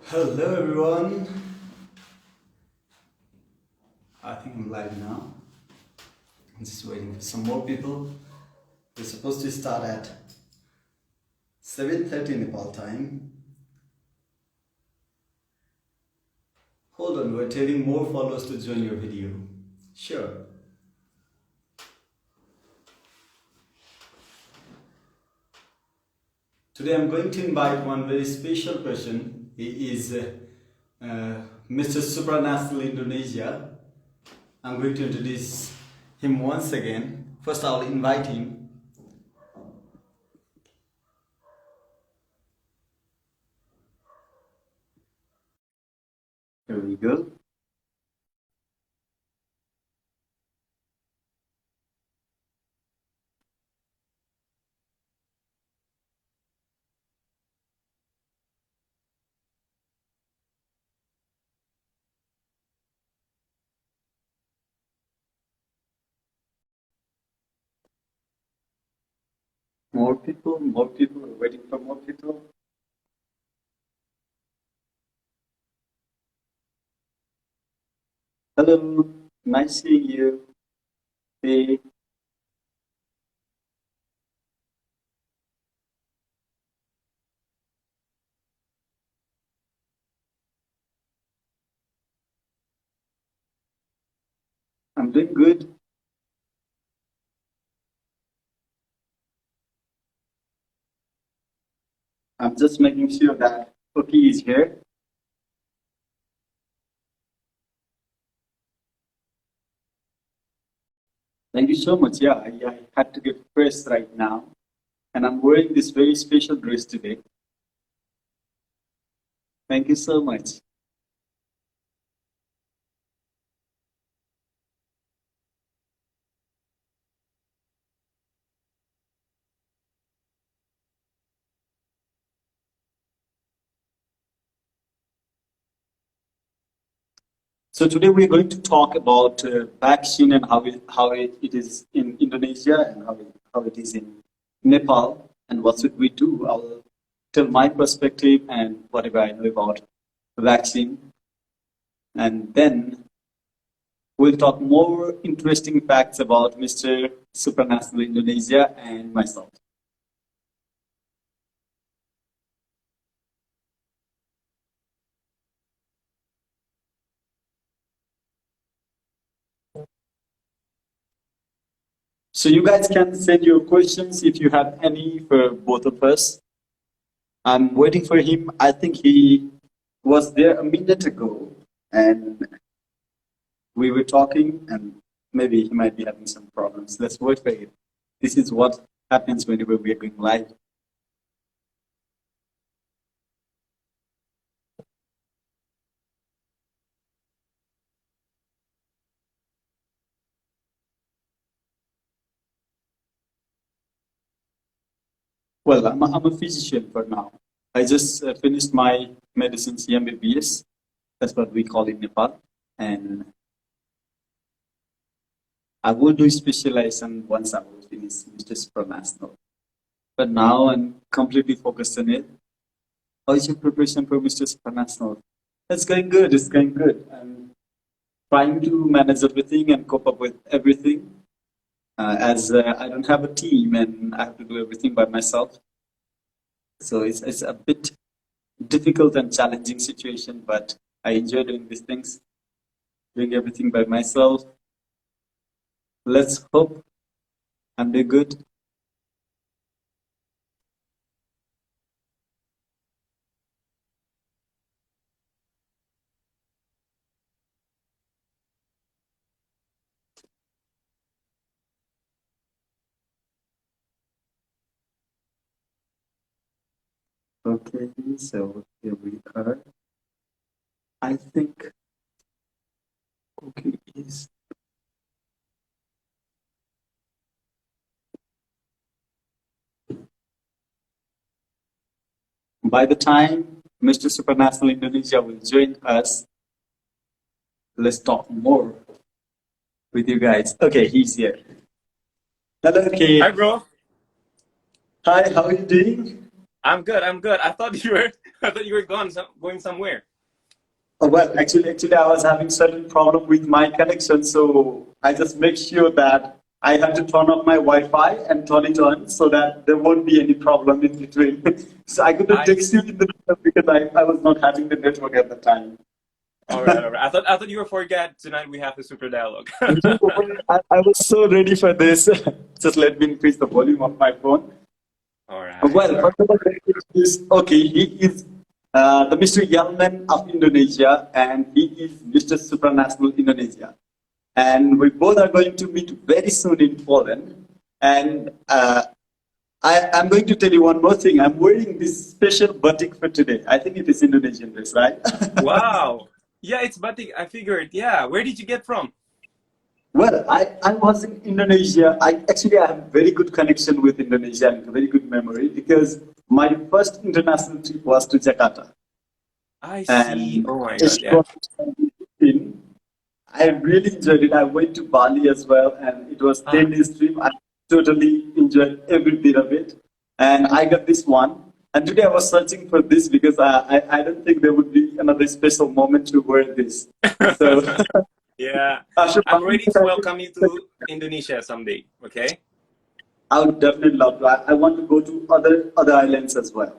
Hello everyone. I think I'm live now. I'm just waiting for some more people. We're supposed to start at 7:30 Nepal time. Hold on, we're telling more followers to join your video. Sure. Today I'm going to invite one very special person. He is Mr. Supranational Indonesia. I'm going to introduce him once again. First I'll invite him. Here we go. More people, we're waiting for more people. Hello, nice seeing you. Hey, I'm doing good. I'm just making sure that Okky is here. Thank you so much. Yeah, I had to get dressed right now, and I'm wearing this very special dress today. Thank you so much. So today we're going to talk about vaccine and how it is in Indonesia and how it is in Nepal and what should we do. I'll tell my perspective and whatever I know about vaccine, and then we'll talk more interesting facts about Mr. Supranational Indonesia and myself. So you guys can send your questions if you have any for both of us. I'm waiting for him. I think he was there a minute ago and we were talking, and maybe he might be having some problems. Let's wait for him. This is what happens whenever we are going live. Well, I'm a physician for now. I just finished my medicine MBBS. That's what we call in Nepal. And I will do specialization once I will finish Mr. Supranational. But now I'm completely focused on it. How is your preparation for Mr. Supranational? It's going good. It's going good. I'm trying to manage everything and cope up with everything. As I don't have a team and I have to do everything by myself. So it's a bit difficult and challenging situation, but I enjoy doing these things, doing everything by myself. Let's hope I'm doing good. Okay, so here we are. I think Okky is. By the time Mr. Supranational Indonesia will join us, let's talk more with you guys. Okay, he's here. Hello, Okky. Hi, bro. Hi, how are you doing? I'm good. I'm good. I thought you were. I thought you were going somewhere. Well, actually, I was having certain problem with my connection, so I just make sure that I have to turn off my Wi-Fi and turn it on so that there won't be any problem in between. So I couldn't I text you in the middle because I was not having the network at the time. All right. All right. I thought you were forget tonight. We have the super dialogue. I was so ready for this. Just let me increase the volume of my phone. All right. Well, first of all, is okay. He is the Mr. Yelman of Indonesia, and he is Mr. Supranational Indonesia. And we both are going to meet very soon in Poland. And I'm going to tell you one more thing. I'm wearing this special batik for today. I think it is Indonesian dress, right? Wow. Yeah, it's batik. I figured. Yeah. Where did you get from? Well, I was in Indonesia. I have very good connection with Indonesia and very good memory because my first international trip was to Jakarta. I see. And Oh my it God. Yeah. was in, I really enjoyed it. I went to Bali as well, and it was Ah. 10 days trip. I totally enjoyed every bit of it. And I got this one. And today I was searching for this because I don't think there would be another special moment to wear this. So Yeah. after I'm buying ready it, to welcome you to Indonesia someday. Okay. I would definitely love to. I want to go to other islands as well.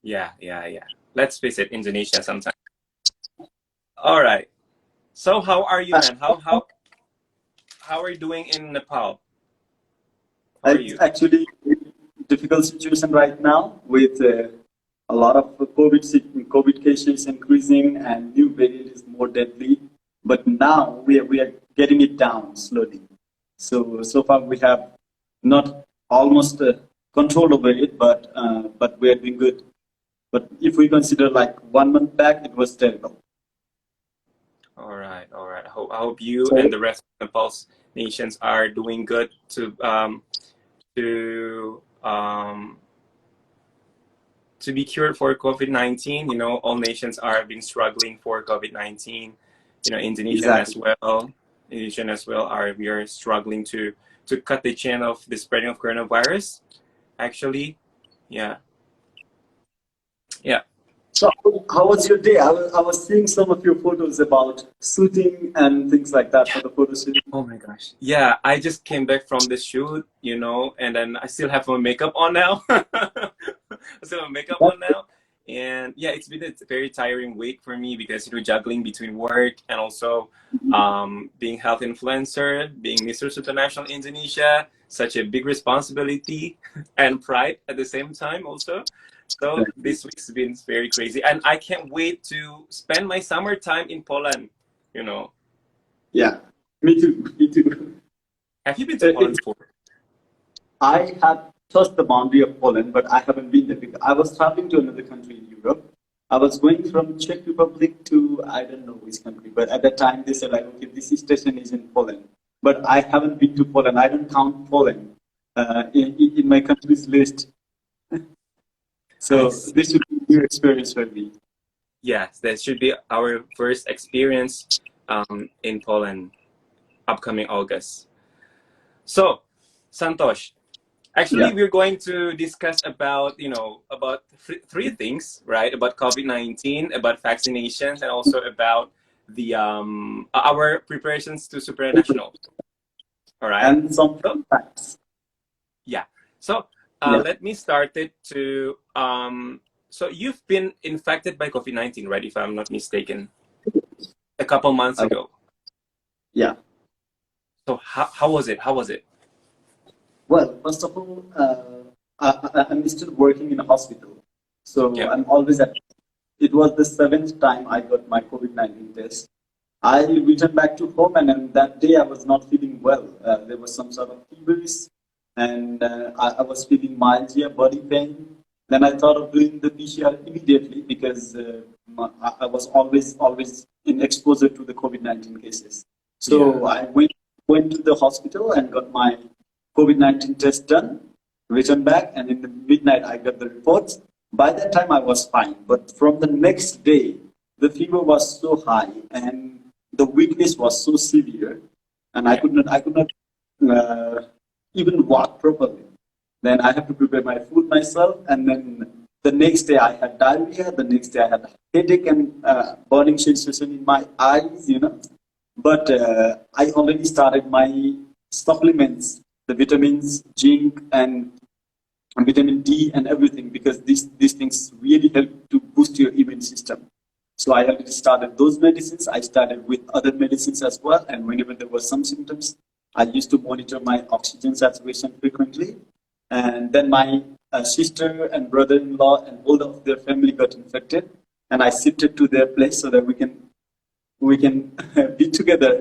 Yeah. Yeah. Yeah. Let's visit Indonesia sometime. All right. So how are you, man? How are you doing in Nepal? How are It's you? actually a difficult situation right now with a lot of COVID cases increasing and new variant is more deadly. But now we are getting it down slowly. So far we have not almost control over it, but we are doing good. But if we consider like 1 month back, it was terrible. All right. All right. I hope you So and the rest of Nepal's nations are doing good to um to be cured for COVID-19. You know, all nations are been struggling for COVID-19. You know, Indonesian as exactly. well. Indonesian as well are we are struggling to cut the chain of the spreading of coronavirus. Actually, yeah, yeah. So how was your day? I was seeing some of your photos about shooting and things like that for the photo shoot. Oh my gosh. Yeah, I just came back from the shoot, you know, and then I still have my makeup on now. I still have makeup on now. And yeah, it's been a very tiring week for me because, you know, juggling between work and also being health influencer, being Mr. Supranational Indonesia, such a big responsibility and pride at the same time also. So this week's been very crazy. And I can't wait to spend my summertime in Poland, you know. Yeah, me too. Me too. Have you been to Poland before? I have crossed the boundary of Poland, but I haven't been there because I was traveling to another country in Europe. I was going from Czech Republic to I don't know which country, but at that time they said like, okay, this station is in Poland, but I haven't been to Poland. I don't count Poland in my country's list. I So see. this would be a new experience for me. Yes, that should be our first experience in Poland upcoming August. So, Santosh, actually, Yeah. we're going to discuss about, you know, about three things, right? About COVID-19, about vaccinations, and also about the our preparations to supranational. All right. And some So, facts. yeah. So, Yeah. let me start it to so you've been infected by COVID-19, right? If I'm not mistaken, a couple months Uh, ago. yeah. So how was it? How was it? Well, first of all, I'm still working in a hospital, so Yeah. I'm always at. It was the seventh time I got my COVID-19 test. I returned back to home, and then that day I was not feeling well. There was some sort of fevers, and I was feeling myalgia, body pain. Then I thought of doing the PCR immediately because I was always in exposure to the COVID-19 cases. Yeah. So I went to the hospital and got my COVID-19 test done, returned back, and in the midnight I got the reports. By that time I was fine, but from the next day, the fever was so high and the weakness was so severe, and Yeah. I could not even walk properly. Then I have to prepare my food myself, and then The next day I had diarrhea. The next day I had headache and burning sensation in my eyes, But I already started my supplements, the vitamins, zinc, and vitamin D and everything, because these things really help to boost your immune system. So I already started those medicines. I started with other medicines as well. And whenever there were some symptoms, I used to monitor my oxygen saturation frequently. And then my sister and brother-in-law and all of their family got infected, and I shifted to their place so that we can be together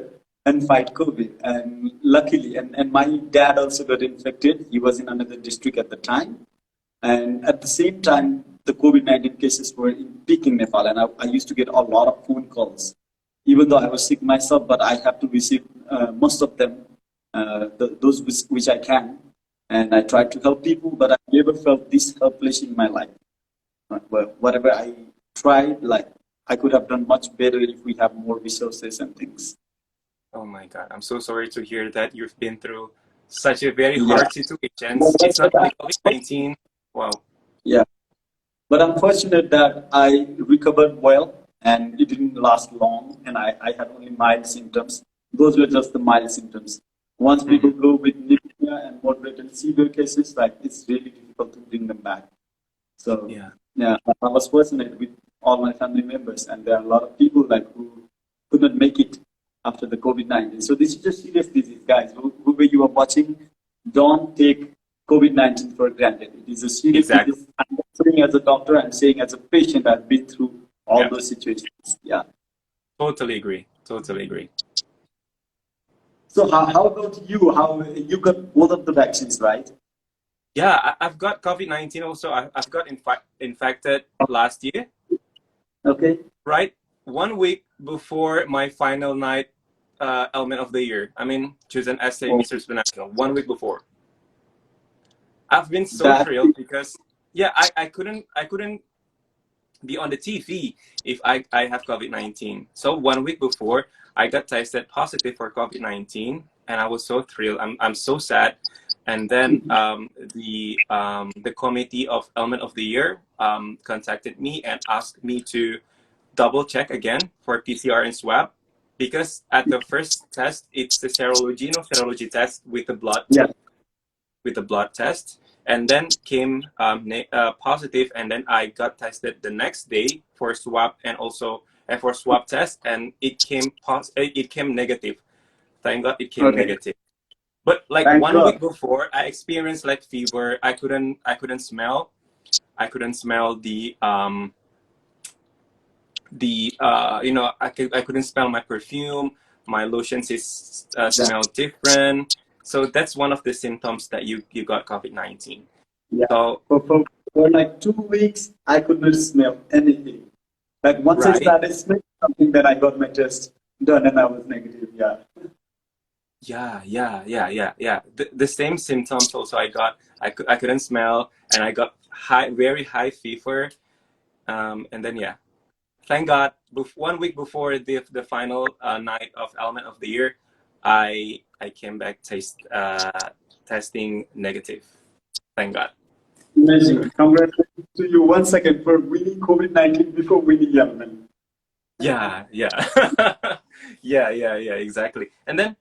and fight COVID. And luckily, and my dad also got infected. He was in another district at the time. And at the same time, the COVID-19 cases were in peak in Nepal. And I used to get a lot of phone calls, even though I was sick myself, but I have to receive most of them, those which I can. And I tried to help people, but I never felt this helpless in my life. Whatever I tried, like, I could have done much better if we have more resources and things. Oh my God, I'm so sorry to hear that you've been through such a very Yeah. hard situation. It's not only COVID-19. Wow. Yeah. But I'm fortunate that I recovered well, and it didn't last long, and I had only mild symptoms. Those were just the mild symptoms. Once people go with pneumonia and moderate and severe cases, like, it's really difficult to bring them back. So Yeah. I was fortunate with all my family members, and there are a lot of people like who could not make it after the COVID-19. So this is a serious disease, guys. Whoever you are watching, don't take COVID-19 for granted. It is a serious disease. I'm not saying as a doctor, I'm saying as a patient, I've been through all those situations. Yeah. Totally agree. Totally agree. So how about you? How you got both of the vaccines, right? Yeah, I've got COVID-19 also. I've got infected last year, Okay. right? 1 week before my final night element of the year. I mean, chosen as a Mr. Supranational. 1 week before. I've been so thrilled because I couldn't be on the TV if I have COVID-19. So 1 week before, I got tested positive for COVID-19, and I was so thrilled. I'm so sad. And then the committee of Element of the Year contacted me and asked me to double check again for PCR and swab, because at the first test it's the serology test with the blood test, and then came positive, and then I got tested the next day for swab and also for swab test, and it came negative. Thank God it came negative. But like Thank 1 week God. before, I experienced like fever. I couldn't smell. I couldn't smell I couldn't smell my perfume. My lotions smell different. So that's one of the symptoms that you got COVID-19. Yeah. So For like 2 weeks, I could not smell anything. Like once I started smelling something, then I got my test done and I was negative. Yeah. Yeah. The same symptoms also I got. I couldn't smell, and I got very high fever. And then thank God, 1 week before the final night of Element of the Year, I came back testing negative. Thank God. Amazing. Congratulations to you once again for winning COVID-19 before winning Yemen. Yeah. Yeah, exactly. And then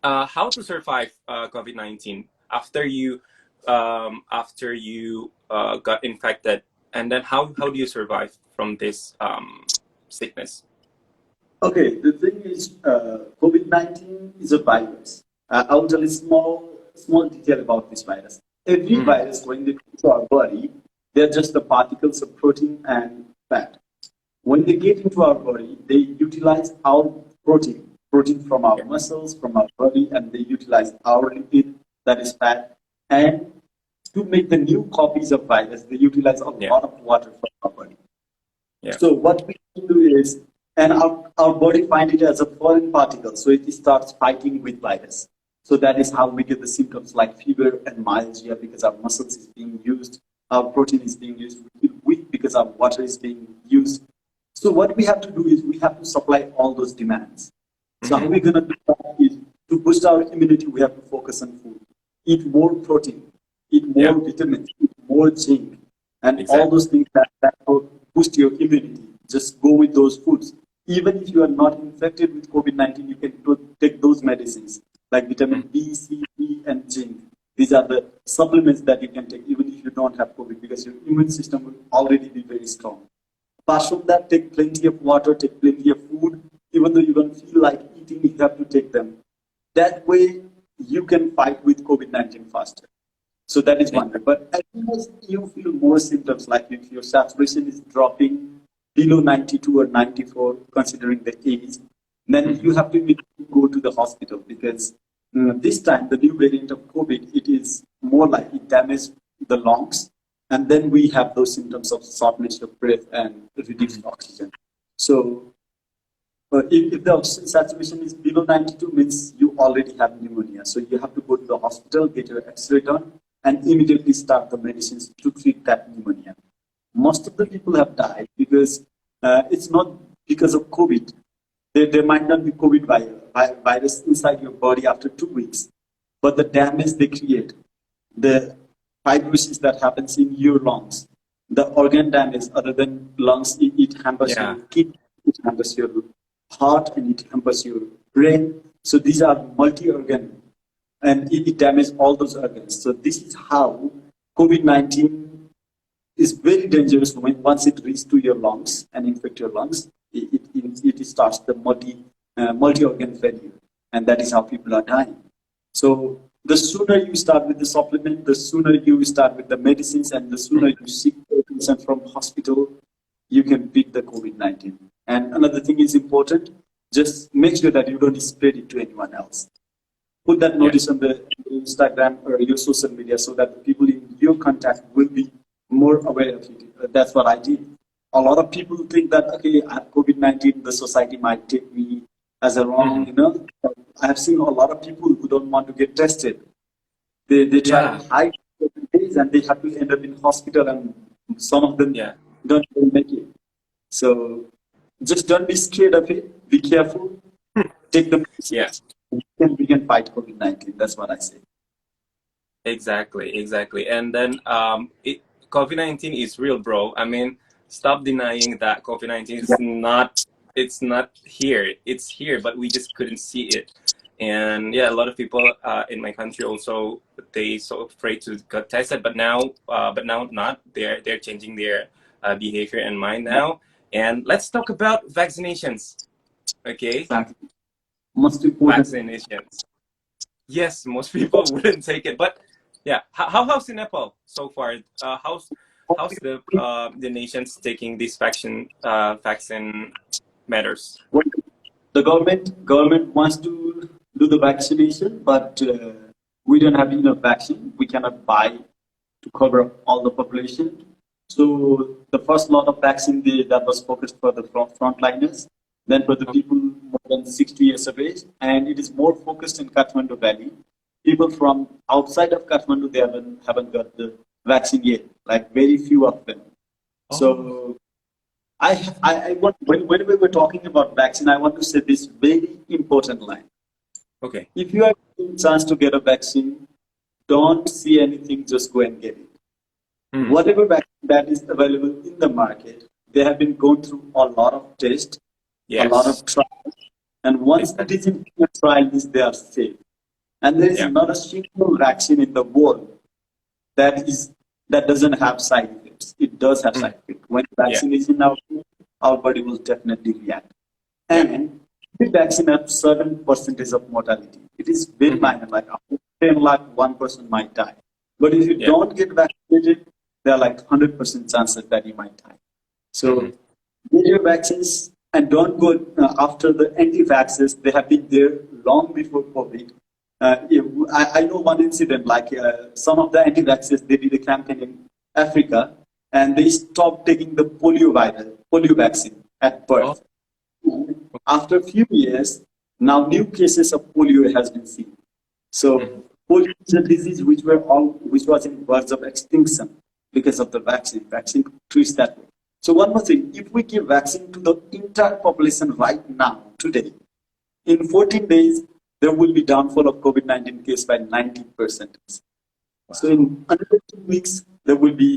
how to survive COVID-19 after you got infected, and then how do you survive from this sickness? Okay, the thing is, COVID-19 is a virus. I'll tell you small detail about this virus. Every virus, when they come to our body, they're just the particles of protein and fat. When they get into our body, they utilize our protein from our muscles, from our body, and they utilize our lipid, that is fat. And to make the new copies of virus, they utilize a lot of water from our body. So what we do is, and our body finds it as a foreign particle, so it starts fighting with virus. So that is how we get the symptoms like fever and myalgia, because our muscles is being used, our protein is being used, we feel weak because our water is being used. So what we have to do is we have to supply all those demands. So how we're going to do that is, to boost our immunity, we have to focus on food. Eat more protein, eat more vitamins, eat more zinc, and all Exactly. those things that will boost your immunity. Just go with those foods. Even if you are not infected with COVID-19, you can take those medicines like vitamin Mhm. B, C, E, and zinc. These are the supplements that you can take even if you don't have COVID, because your immune system will already be very strong. Apart from that, take plenty of water, take plenty of food. Even though you don't feel like eating, you have to take them. That way, you can fight with COVID-19 faster. So that is one way. But as soon as you feel more symptoms, like if your saturation is dropping below 92 or 94, considering the age, then Mhm. you have to immediately go to the hospital, because this time the new variant of COVID, it is more like it damages the lungs, and then we have those symptoms of shortness of breath and reduced Mhm. oxygen. So if the oxygen saturation is below 92, means you already have pneumonia. So you have to go to the hospital, get your X-ray done, and immediately start the medicines to treat that pneumonia. Most of the people have died because it's not because of COVID. There might not be COVID virus inside your body after 2 weeks, but the damage they create, the fibrosis that happens in your lungs, the organ damage other than lungs, it hampers your Yeah. kidney, it hampers your heart, and it hampers your brain. So these are multi-organ, and it damages all those organs. So this is how COVID-19 is very dangerous when once it reaches to your lungs and infect your lungs. It starts the multi-organ failure, and that is how people are dying. So the sooner you start with the supplement, the sooner you start with the medicines, and the sooner Mhm. you seek consent from hospital, you can beat the COVID-19. And another thing is important: just make sure that you don't spread it to anyone else. Put that Yeah. notice on the Instagram or your social media so that the people in your contact will be more aware of it. That's what I did. A lot of people think that, okay, I have COVID-19, the society might take me as a wrong, Mhm. you know. I have seen a lot of people who don't want to get tested. They try to Yeah. hide days, and they have to end up in hospital, and some of them Yeah. don't even make it. So just don't be scared of it. Be careful. Take the Yeah. medicines. We can fight COVID-19. That's what I say. Exactly, exactly. And then COVID-19 is real, bro. I mean, stop denying that COVID-19 is not, it's not here. It's here, but we just couldn't see it. And yeah, a lot of people in my country also, they so afraid to get tested, but now not. They're changing their behavior and mind now. And let's talk about vaccinations. Okay, Exactly. Most important. vaccinations. Yes, most people wouldn't take it. But yeah, how's in Nepal so far? How's the nations taking this vaccine matters? What the government wants to do the vaccination, but we don't have enough vaccine. We cannot buy to cover all the population. So the first lot of vaccine that was focused for the frontliners, then for the Okay. people more than 60 years of age, and it is more focused in Kathmandu Valley. People from outside of Kathmandu, they haven't got the vaccine yet, like very few of them. Oh, So I want, when we were talking about vaccine, I want to say this very important line. okay. If you have a chance to get a vaccine, don't see anything, just go and get it. Hmm. Whatever vaccine that is available in the market, they have been going through a lot of tests, a lot Yes. of trials, and once it Exactly. is in a trial, they are safe. And there is Yeah. not a single vaccine in the world that doesn't have side effects. It does have Hmm. side effects. When Yeah. vaccine is in our body will definitely react. Yeah. And every vaccine has certain percentage of mortality. It is very Hmm. minor, like after 10 lakh, 1% might die. But if you Yeah. don't get vaccinated, there are like 100% chances that you might die. Hmm. So get your vaccines and don't go after the anti-vaxxers. They have been there long before COVID. I know one incident, like some of the anti-vaxxers, they did a campaign in Africa, and they stopped taking the polio vaccine at Oh. birth. After a few years, now new cases of polio has been seen. Hmm. So polio is a disease which was in verge of extinction because of the vaccine. Vaccine treats that way. So one more thing, if we give vaccine to the entire population right now, today, in 14 days, there will be downfall of COVID-19 case by 90%. So Wow. in another 2 weeks, there will be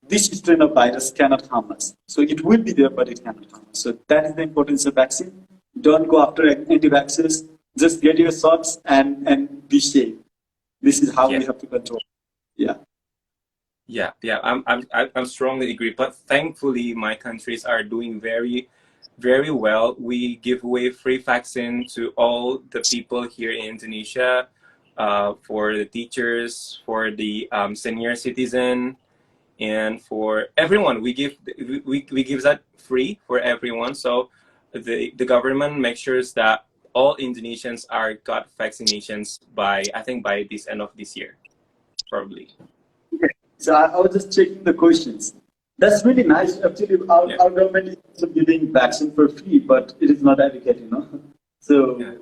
this strain of virus cannot harm us. So it will be there, but it cannot harm us. So that is the importance of vaccine. Don't go after anti-vaxxers. Just get your shots and be safe. This is how Yeah. we have to control. Yeah. Yeah, yeah, I'm strongly agree. But thankfully, my countries are doing very, very well. We give away free vaccine to all the people here in Indonesia, for the teachers, for the senior citizen, and for everyone. We give that free for everyone. So the government makes sure that all Indonesians are got vaccinations by, I think, by this end of this year, probably. So I was just checking the questions. That's really nice. Actually, Yeah. our government is also giving vaccine for free, but it is not adequate, you know. So Yeah.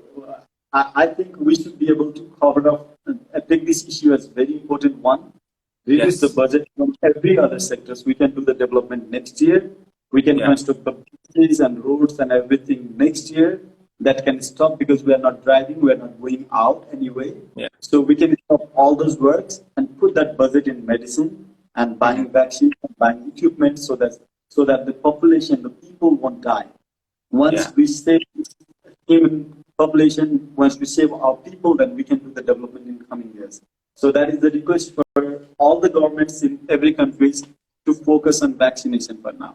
I think we should be able to cover up and take this issue as very important one. Reduce the Yes. budget from every other sectors. We can do the development next year. We can Yeah. construct the bridges and roads and everything next year. That can stop because we are not driving, we are not going out anyway. Yeah. So we can stop all those works and put that budget in medicine and buying vaccines and buying equipment so that the population, the people won't die. Once Yeah. we save human population, once we save our people, then we can do the development in coming years. So that is the request for all the governments in every country to focus on vaccination for now.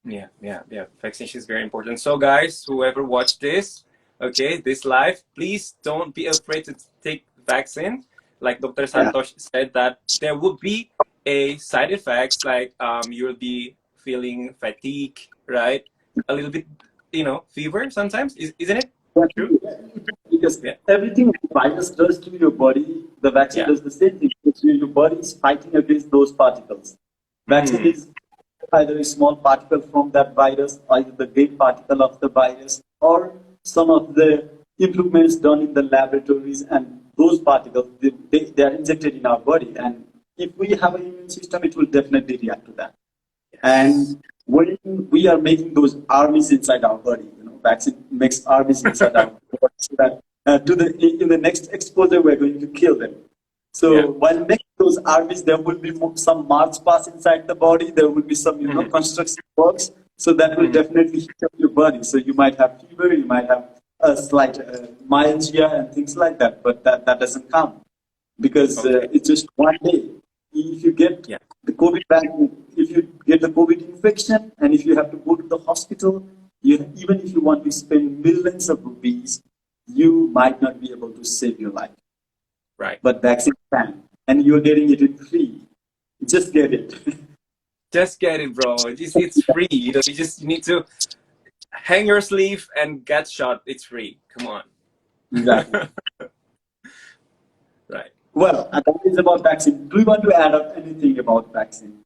Yeah, yeah, yeah. Vaccination is very important. So, guys, whoever watched this, okay, this live, please don't be afraid to take vaccine. Like Dr. Yeah. Santosh said, that there would be a side effects, like you'll be feeling fatigue, right? A little bit, fever sometimes. Isn't it true? Because Yeah. everything the virus does to your body, the vaccine Yeah. does the same thing. Because your body is fighting against those particles. Vaccine is either a small particle from that virus, either the great particle of the virus, or some of the improvements done in the laboratories, and those particles, they are injected in our body. And if we have an immune system, it will definitely react to that. And when we are making those armies inside our body, vaccine makes armies inside our body, so that in the next exposure we're going to kill them. So Yeah. while making those armies, there will be some march pass inside the body. There will be some construction works. So that will definitely hit up your body. So you might have fever, you might have a slight myalgia and things like that. But that doesn't count because Okay. it's just one day. If you get Yeah. the COVID vaccine, if you get the COVID infection, and if you have to go to the hospital, even if you want to spend millions of rupees, you might not be able to save your life. Right. But vaccine can, and you're getting it in free. Just get it. Just get it, bro. It's free. You need to hang your sleeve and get shot. It's free. Come on. Exactly. Right. Well, and that is about vaccine. Do you want to add up anything about vaccine?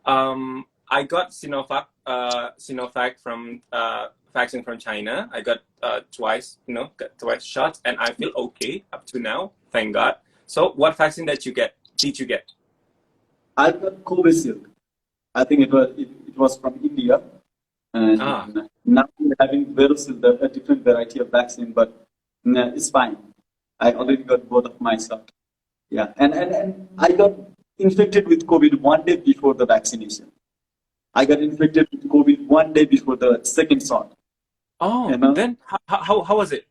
I got Sinovac from vaccine from China. I got twice, got twice shots, and I feel okay up to now. Thank God. So, what vaccine did you get? I got Covishield. I think it was from India, and now we're having Verocil, a different variety of vaccine, but it's fine. I already got both of my shots. Yeah, and I got infected with COVID one day before the vaccination. I got infected with COVID one day before the second shot. Oh, then how was it?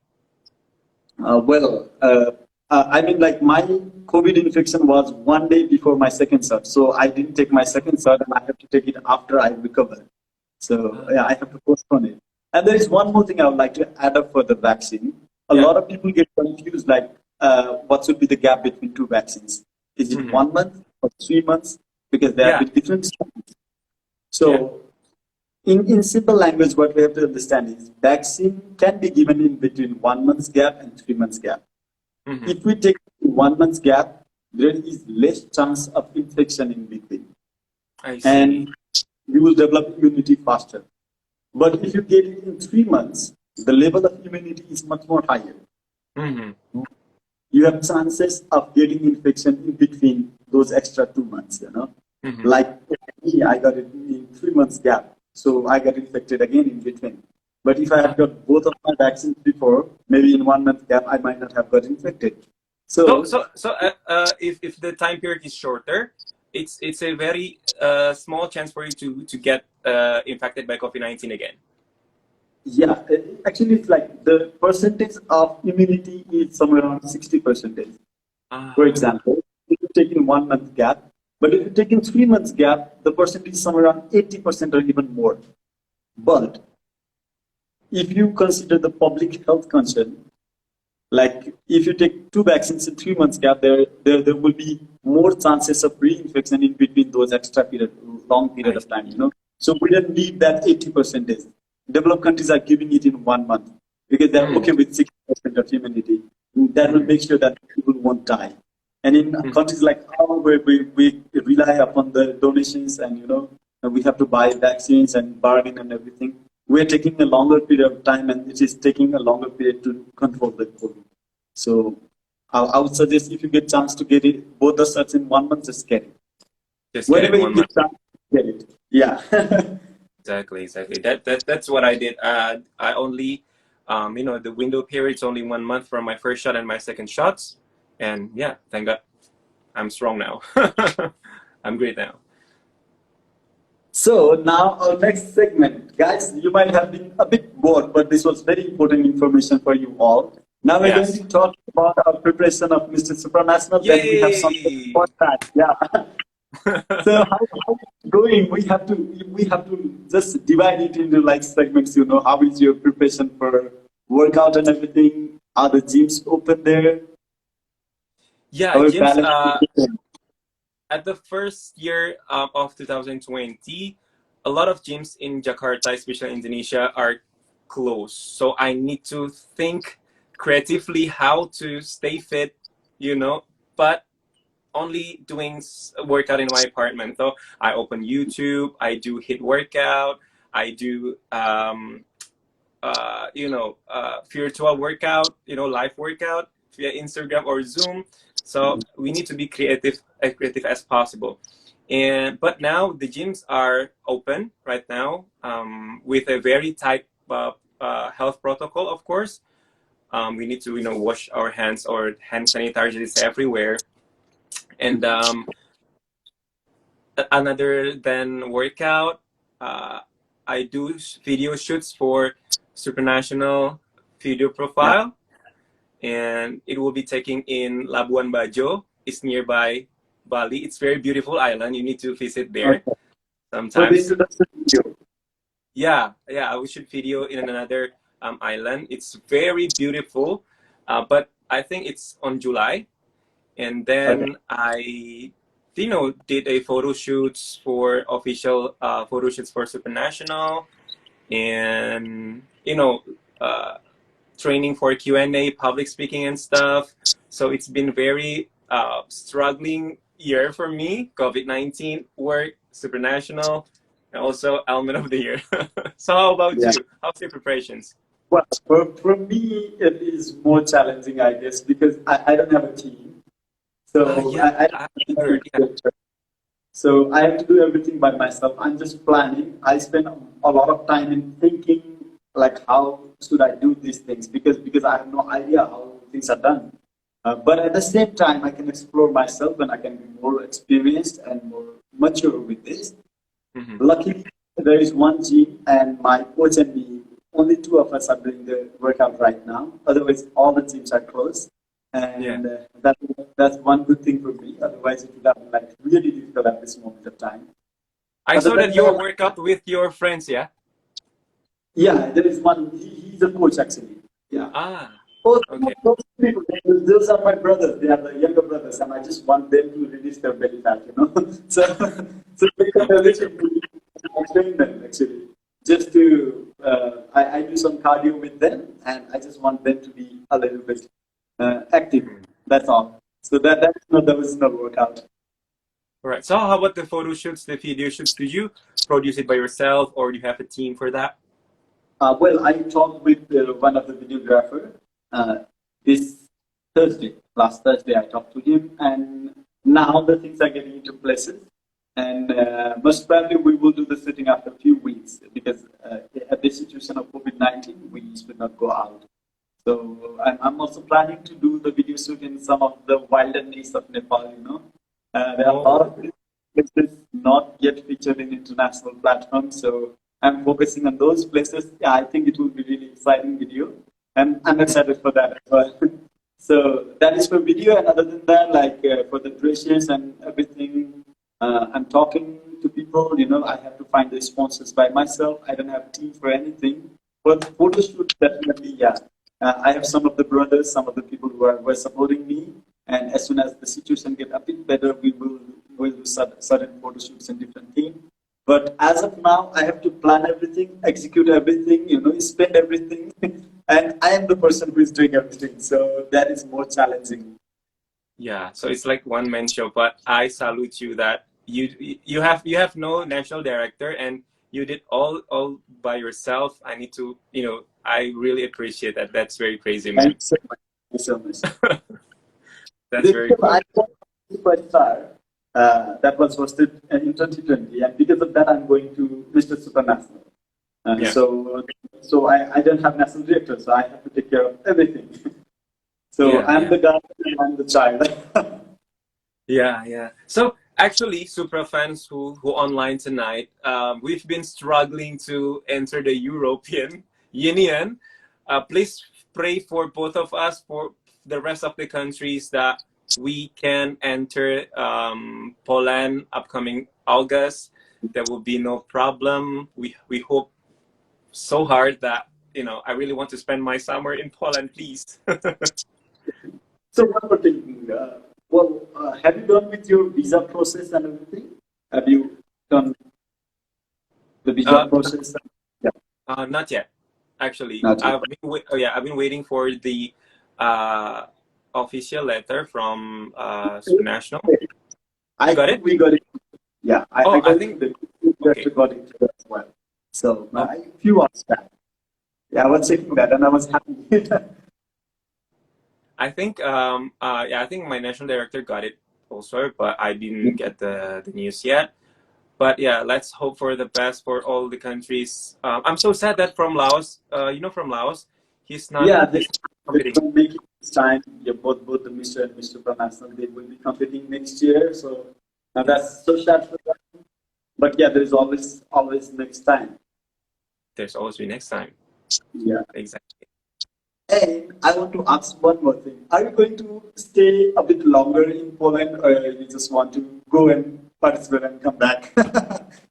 I mean, like my COVID infection was one day before my second shot. So I didn't take my second shot and I have to take it after I recover. So yeah, I have to postpone it. And there is one more thing I would like to add up for the vaccine. A lot of people get confused, like what should be the gap between two vaccines? Is it 1 month or 3 months? Because they are different studies. So in simple language, what we have to understand is vaccine can be given in between 1 month's gap and 3 months gap. If we take 1 month's gap, there is less chance of infection in between. I see. And you will develop immunity faster. But if you get it in 3 months, the level of immunity is much more higher. You have chances of getting infection in between those extra 2 months, Like me, I got it in 3 months gap. So I got infected again in between. But if I had got both of my vaccines before, maybe in 1 month gap, I might not have got infected. So if the time period is shorter, it's a very small chance for you to get infected by COVID-19 again. Yeah, actually, it's like the percentage of immunity is somewhere around 60%. For example, if you take in 1 month gap, but if you take in 3 months gap, the percentage is somewhere around 80% or even more. But if you consider the public health concern, like if you take 2 vaccines in 3 months gap, there will be more chances of reinfection in between those extra period, long period of time, you know. So we don't need that 80%. Developed countries are giving it in 1 month because they're okay with 60% of immunity. That will make sure that people won't die. And in countries like ours, where we rely upon the donations and, you know, we have to buy vaccines and bargain and everything, we're taking a longer period of time, and it is taking a longer period to control the COVID. So I would suggest if you get chance to get it, both the shots in 1 month, just get it. Just get Whenever it you 1 get month. chance, get it. Yeah. Exactly. That's what I did. I only, you know, the window period's only 1 month from my first shot and my second shots, and yeah, thank God, I'm strong now. I'm great now. So now our next segment, guys, you might have been a bit bored, but this was very important information for you all. Now we're going Yes. to talk about our preparation of Mr. Supranational. Then we have some Yay! for that. Yeah. So how is it going? We have to just divide it into like segments. You know, how is your preparation for workout and everything? Are the gyms open there? Yeah, How are gyms. balancing? At the first year of 2020, a lot of gyms in Jakarta, especially Indonesia, are closed. So I need to think creatively how to stay fit, you know, but only doing workout in my apartment. So I open YouTube, I do HIIT workout, I do you know, virtual workout, you know, live workout via Instagram or Zoom. So we need to be as creative as possible. And but now the gyms are open right now with a very tight health protocol. Of course, we need to, you know, wash our hands, or hand sanitizer is everywhere. And another than workout, I do video shoots for Supranational video Yeah. profile, and it will be taken in Labuan Bajo. It's nearby Bali. It's very beautiful island. You need to visit there Okay. For the sometimes. introduction video. Yeah, I will shoot video in another island. It's very beautiful, but I think it's on July. And Okay. then I, you know, did a photo shoots for official photo shoots for Supranational, and you know, uh, training for Q&A, public speaking and stuff. So it's been very struggling year for me. COVID-19, work, Supranational, and also Element of the Year. So how about Yeah. you? How's your preparations? Well, for me, it is more challenging, I guess, because I don't have a team. So Yeah, I I don't have heard. Yeah. a team. So I have to do everything by myself. I'm just planning. I spend a lot of time in thinking, like how should I do these things, because I have no idea how things are done. But at the same time, I can explore myself and I can be more experienced and more mature with this. Mm-hmm. Luckily, there is one gym, and my coach and me, only two of us are doing the workout right now. Otherwise, all the gyms are closed. Yeah. And that's one good thing for me. Otherwise, it would have been like really difficult at this moment of time. I Other saw than that you that, work out with your friends, yeah? yeah, there is one. He's a coach actually. Yeah. Ah, Oh, okay. those people, those are my brothers. They are the younger brothers, and I just want them to reduce their belly fat, you know. So because That's your, everything, I train them actually. Just to, I do some cardio with them, and I just want them to be a little bit active. mhm. That's all. So that's not the original workout. All right. So how about the photo shoots, the video shoots? Do you produce it by yourself, or do you have a team for that? Well, I talked with one of the videographer uh, this Thursday. Last Thursday, I talked to him, and now the things are getting into places. And most probably, we will do the shooting after a few weeks because at this situation of COVID-19, we should not go out. So I'm also planning to do the video shoot in some of the wilderness of Nepal. You know, there are a lot Oh, of places not yet featured in international platforms. So I'm focusing on those places. Yeah, I think it will be really exciting video, and I'm excited for that as well. So that is for video, and other than that, like for the dresses and everything, I'm talking to people. You know, I have to find the sponsors by myself. I don't have team for anything. But photo shoot, definitely, yeah. I have some of the brothers, some of the people who are supporting me, and as soon as the situation get a bit better, we'll do certain photo shoots in different teams. But as of now, I have to plan everything, execute everything, you know, spend everything, and I am the person who is doing everything. So that is more challenging. Yeah, so it's like one man show, but I salute you that you have no national director and you did all by yourself. I need to, I really appreciate that. That's very crazy, Thank man. you so much. Thank you so much. That's This very cool. I got Superstar that was hosted in 2020, and because of that, I'm going to Mr. Supranational. Yeah. So I don't have national director, so I have to take care of everything. So Yeah, I'm yeah. the guy and I'm the child. Yeah, yeah. So actually, Supra fans who online tonight, we've been struggling to enter the European Union. Please pray for both of us, for the rest of the countries, that we can enter Poland upcoming August. There will be no problem. We hope so hard that I really want to spend my summer in Poland, please. So one more thing. Have you done with your visa process and everything? Have you done the visa uh, process? Yeah, Not yet. Actually, not yet. I've been waiting for the uh, official letter from Supranational. I You got think it? we got it. Yeah, I Oh, I got it. think The okay. director got it as well. So Oh, a few hours back. Yeah, I was checking that and I was happy. I think my national director got it also, but I didn't get the news yet. But yeah, let's hope for the best for all the countries. I'm so sad that from Laos, from Laos, he's not Yeah, he's not they competing. don't make it this time. Yeah, both the Mr. and Mr. Pranasan, they will be competing next year. So now Yeah, that's so sad for them. But yeah, there is always next time. there's always be next time. Yeah. Exactly. And I want to ask one more thing. Are you going to stay a bit longer in Poland, or you just want to go and participate and come back?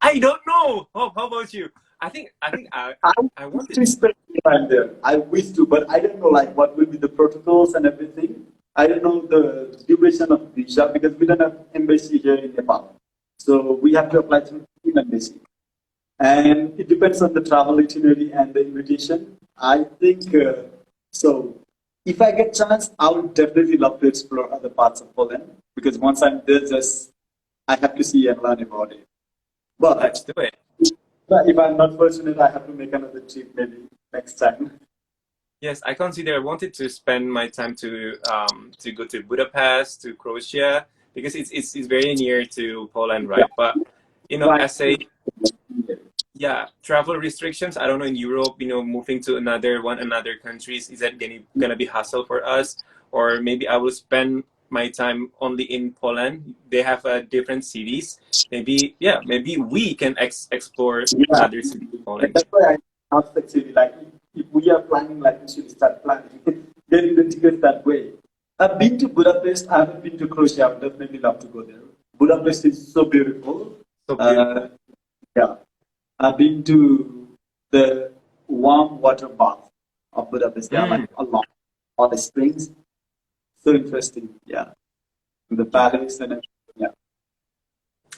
I don't know. How about you? I think I I wish wanted. to spend time there. I wish to, but I don't know like what will be the protocols and everything. I don't know the duration of visa because we don't have embassy here in Nepal. So we have to apply through an embassy. And it depends on the travel itinerary and the invitation. I think so. If I get chance, I would definitely love to explore other parts of Poland because once I'm there, just I have to see and learn about it. Let's But do it. if I'm not fortunate, I have to make another trip maybe next time. Yes, I consider I wanted to spend my time to go to Budapest, to Croatia, because it's very near to Poland, Yeah, right? But right. as a yeah, travel restrictions, I don't know in Europe, moving to another countries, is that gonna be hassle for us? Or maybe I will spend my time only in Poland. They have different cities. Maybe we can explore Yeah, other cities in and Poland. that's why I asked actually, like, if we are planning, like, we should start planning, getting the tickets that way. I've been to Budapest. I haven't been to Croatia. I would definitely love to go there. Budapest is so beautiful. So Uh, beautiful. yeah, I've been to the warm water bath of Budapest. There are like Mm, a lot, all the springs. So interesting. Yeah, the yeah. palace and everything. Yeah.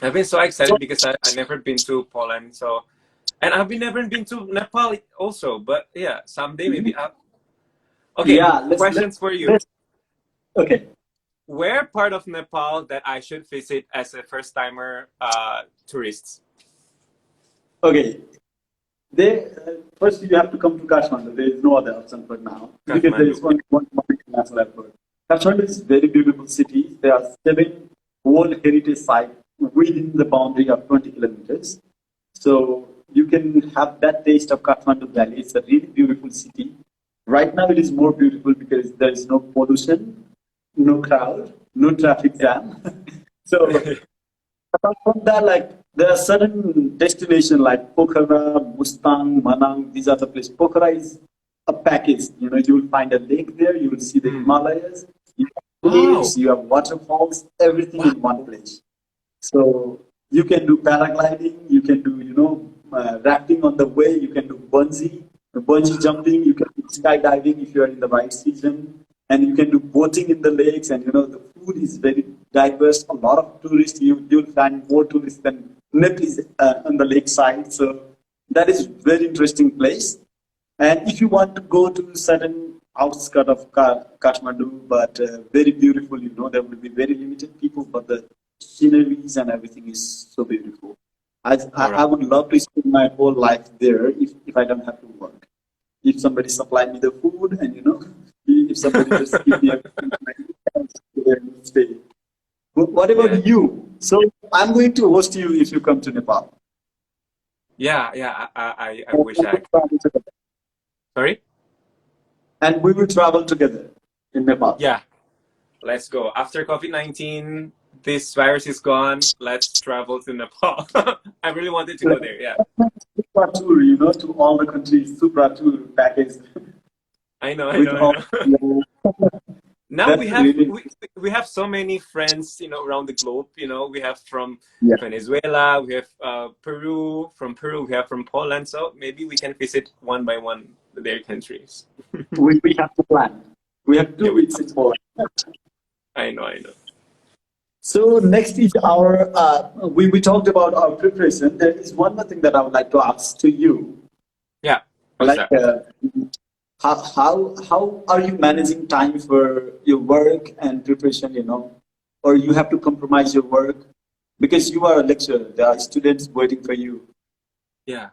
I've been so So excited because I never been to Poland, so and never been to Nepal also. But yeah, someday maybe. Okay, yeah, questions for you. let's okay. Where part of Nepal that I should visit as a first timer tourist? Okay, first you have to come to Kathmandu. There is no other option for now because there is Kathmandu. one international airport. Kathmandu is a very beautiful city. There are 7 World Heritage sites within the boundary of 20 kilometers. So you can have that taste of Kathmandu Valley. It's a really beautiful city. Right now it is more beautiful because there is no pollution, no crowd, no traffic Yeah. jam. So apart from that, like there are certain destinations like Pokhara, Mustang, Manang. These are the places. Pokhara is a package. You know, you will find a lake there. You will see the Mm. Himalayas. You have Wow. caves. You have waterfalls. Everything in one place. So you can do paragliding. You can do rafting on the way. You can do bungee jumping. You can do skydiving if you are in the right season, and you can do boating in the lakes. And the food is very diverse. A lot of tourists. You'll find more tourists than Nepal is on the lakeside. So that is very interesting place. And if you want to go to certain outskirts of Kathmandu, but very beautiful, there will be very limited people, but the sceneries and everything is so beautiful. All I right. would love to spend my whole life there if I don't have to work. If somebody supply me the food and, if somebody just give me everything, I can stay. What Yeah. about you? So I'm going to host you if you come to Nepal. Yeah. Yeah. I wish I could. Sorry. And we will travel together in Nepal. Yeah. Let's go. After COVID-19, this virus is gone. Let's travel to Nepal. I really wanted to go there. Yeah. Supra tour, to all the countries, Supra tour package I know. I with know. I all. know. Now That's we have really, we have so many friends, around the globe. We have from yeah. Venezuela, we have Peru. From Peru, we have from Poland. So maybe we can visit one by one their countries. We have to plan. We have Yeah, 2 weeks in Poland. I know. I know. So next is our. We talked about our preparation. There is one more thing that I would like to ask to you. Yeah. What's Like, that? how are you managing time for your work and preparation? Or you have to compromise your work because you are a lecturer. There are students waiting for you. Yeah.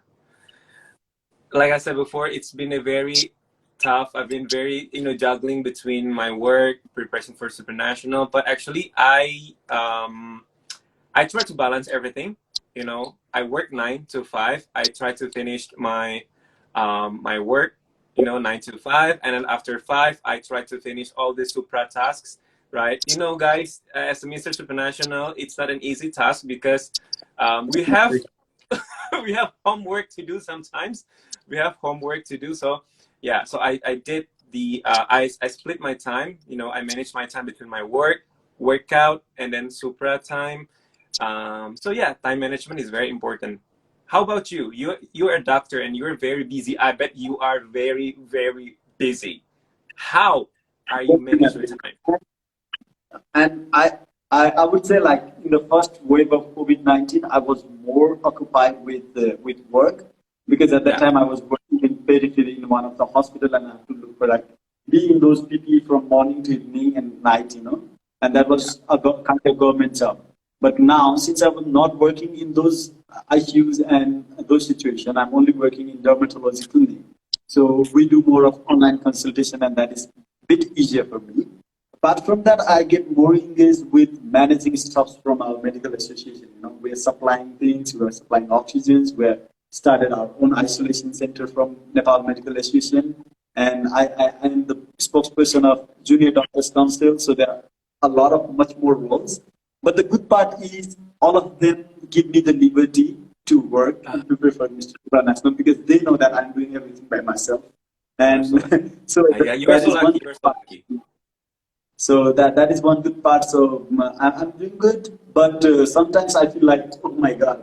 Like I said before, it's been a very tough. I've been very, juggling between my work, preparation for Supranational, but actually I try to balance everything. I work 9 to 5. I try to finish my work, 9 to 5, and then after 5, I try to finish all the Supra tasks. Right, guys, as a Mr. Supranational, it's not an easy task because we have we have homework to do sometimes. We have homework to do. So yeah, so I did I split my time. I manage my time between my workout, and then Supra time. So yeah, time management is very important. How about you? You're a doctor and you're very busy. I bet you are very, very busy. How are you manage your Definitely. time? And I would say, like, in the first wave of COVID-19, I was more occupied with work because at that Yeah. time I was working in periphery in one of the hospital, and I have to look for, like, be in those PPE from morning to evening and night, and that Yeah. was a kind of government job. But now, since I'm not working in those ICUs and those situations, I'm only working in dermatology clinic. So we do more of online consultation, and that is a bit easier for me. Apart from that, I get more engaged with managing stuff from our medical association. We are supplying things, we are supplying oxygens, we have started our own isolation center from Nepal Medical Association, and I am the spokesperson of Junior Doctors Council. So there are a lot of much more roles. But the good part is all of them give me the liberty to work Ah, and prepare for Mr. Supranational because they know that I'm doing everything by myself. you're so And lucky. so Yeah, you are that so is one lucky. good You're so part. lucky. So that is one good part. So I'm doing good, but sometimes I feel like, oh my God,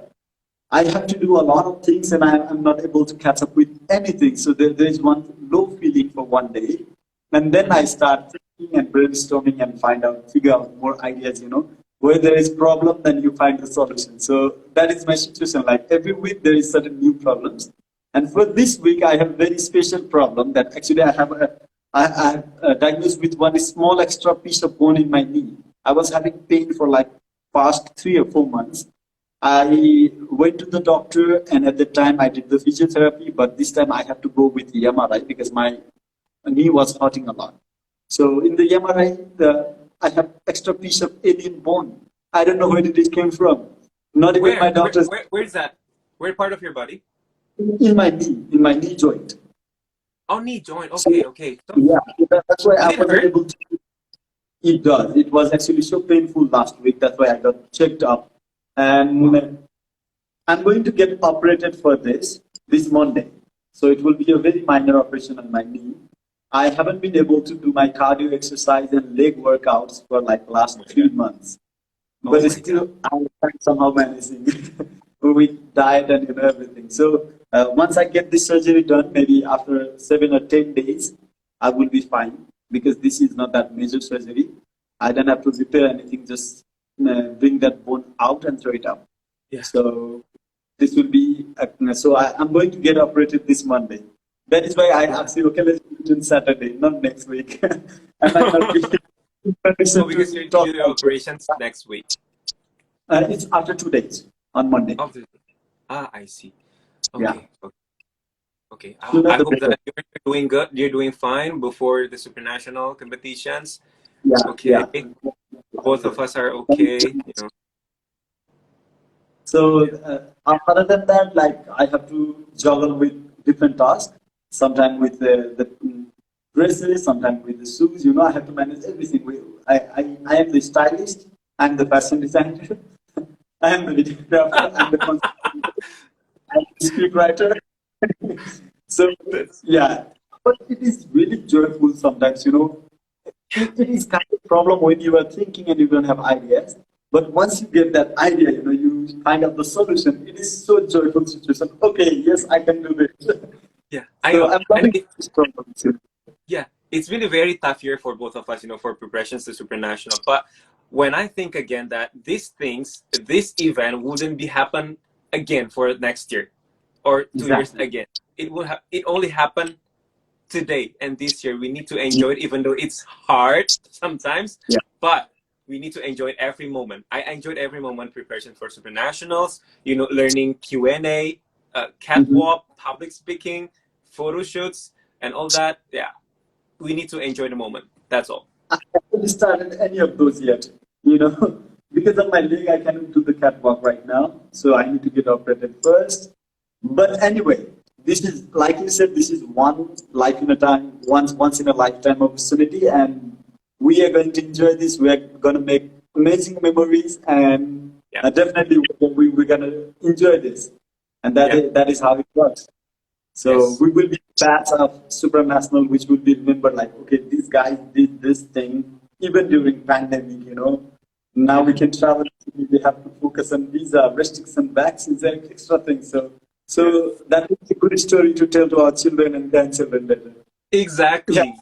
I have to do a lot of things and I'm not able to catch up with anything. So there is one low feeling for one day. And then I Hmm. start thinking and brainstorming and figure out more ideas, Where there is problem, then you find the solution. So that is my situation. Like every week there is certain new problems. And for this week, I have a very special problem that actually I have diagnosed with one small extra piece of bone in my knee. I was having pain for like past 3 or 4 months. I went to the doctor, and at the time I did the physiotherapy, but this time I have to go with the MRI because my knee was hurting a lot. So in the MRI, I have extra piece of alien bone. I don't know where it came from. Not even my Where? Where? doctors. Where's that? Where part of your body? In my knee joint. Oh, knee joint. So Okay. Okay. So yeah, that's why did I it wasn't hurt? able to. It does. It was actually so painful last week. That's why I got checked up. and I'm going to get operated for this Monday. So it will be a very minor operation on my knee. I haven't been able to do my cardio exercise and leg workouts for like last 3 months. Oh But my it's still, God. I'm somehow managing with diet and everything. So once I get this surgery done, maybe after 7 or 10 days, I will be fine because this is not that major surgery. I don't have to repair anything, just bring that bone out and throw it out. Yeah. So this will be, I'm going to get operated this Monday. That is why I asked you, okay, let's do it on Saturday, not next week. I might not be in Oh, condition because to you talk do the about it. operations next week. It's after 2 days, on Monday. After, I see. Yeah, Okay. Okay. Okay. sooner I the hope better. that you're doing good. You're doing fine before the supranational competitions. Yeah, Okay. yeah. Both of us are okay. You know. So Yeah. other than that, like I have to juggle with different tasks. Sometimes with the dresses, sometimes with the shoes. I have to manage everything. I am the stylist. I'm the fashion designer. I am the videographer. I'm the consultant. I'm the scriptwriter. So That's yeah, but it is really joyful sometimes. It is kind of problem when you are thinking and you don't have ideas. But once you get that idea, you find out the solution. It is so joyful situation. Okay, yes, I can do this. yeah. I So know. I'm And loving this problem too. yeah, it's been a very tough year for both of us, for preparations to Supranational. But when I think again that this event wouldn't be happen again for next year or 2 years Exactly. again, it only happened today and this year. We need to enjoy it, even though it's hard sometimes, Yeah. but we need to enjoy every moment. I enjoyed every moment preparation for Supranationals, learning Q&A, Mhm. catwalk, public speaking, photo shoots, and all that. Yeah, we need to enjoy the moment. That's all. I haven't started any of those yet. Because of my leg, I cannot do the catwalk right now. So I need to get operated first. But anyway, this is like you said, this is one life in a time, once in a lifetime opportunity, and we are going to enjoy this. We are going to make amazing memories, and Yeah, definitely we're going to enjoy this, and yeah, that is how it works. So yes, we will be fans of Supranational, which will be remembered like, okay, these guys did this thing even during pandemic. Now we hmm, can travel. We have to focus on visa restriction, vaccines, and extra things. So, yeah. so that is a good story to tell to our children and grandchildren later. Yeah. Exactly,